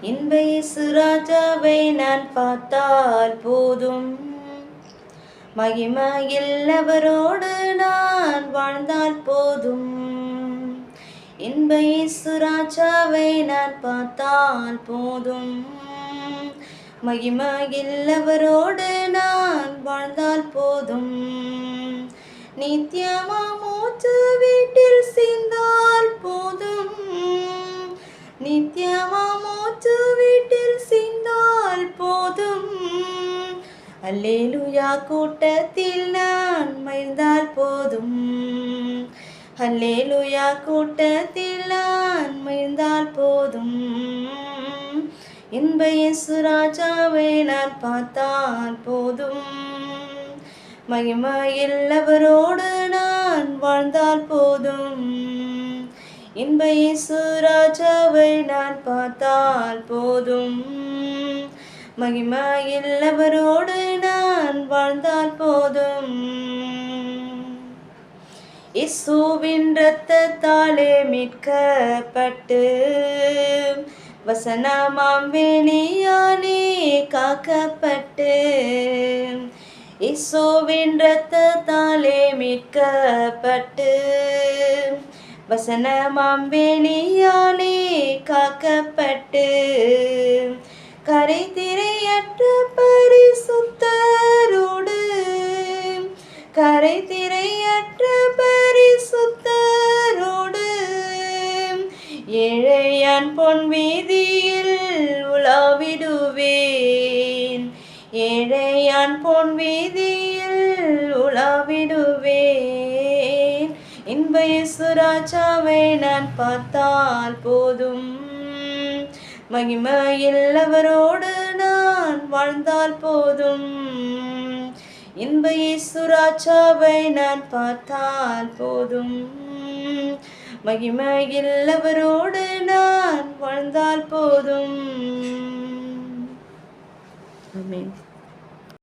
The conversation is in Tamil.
இன்ப இயேசு ராஜாவை நான் பார்த்தால் போதும், மகிமையில் அவரோடு நான் வாழ்ந்தால் போதும். இன்ப இயேசு ராஜாவை நான் பார்த்தால் போதும், மகிமையில் அவரோடு நான் வாழ்ந்தால் போதும். நித்தியமா மூச்சு வீட்டில் சிந்தால் போதும், நித்தியமா மூச்சு வீட்டில் சிந்தால் போதும். அல்லேலூயா கூட்டத்தில் நான் மகிழ்ந்தால் போதும், அல்லேலூயா கூட்டத்தில் நான் மகிழ்ந்தால் போதும். இன்ப இயேசு ராஜாவை நான் பார்த்தால் போதும், மகிமையில் அவரோடு நான் வாழ்ந்தால் போதும். இன்ப இயேசு ராஜாவை நான் பார்த்தால் போதும், மகிமையில் அவரோடு நான் வாழ்ந்தால் போதும். இயேசுவின் இரத்தத்தாலே மீட்கப்பட்டு வசனமாம் வெளியானே காக்கப்பட்டு, இயேசுவின் இரத்தத்தாலே மீட்கப்பட்டு வசனமாம் வெளியானே காக்கப்பட்டு, கரை திரையற்ற பரிசுத்தரோடு, கரை திரையற்ற பரிசுத்தரோடு ஏழையான் பொன் வீதியில் உலாவிடுவேன், ஏழையான் பொன் வீதியில் உலாவிடுவேன். இன்ப இயேசு ராஜாவை நான் பார்த்தால் போதும், மகிமையில் அவரோடு நான் வாழ்ந்தால் போதும். இன்ப இயேசு ராஜாவை நான் பார்த்தால் போதும், மகிமையில் அவரோடு நான் வாழ்ந்தால் போதும். ஆமென்.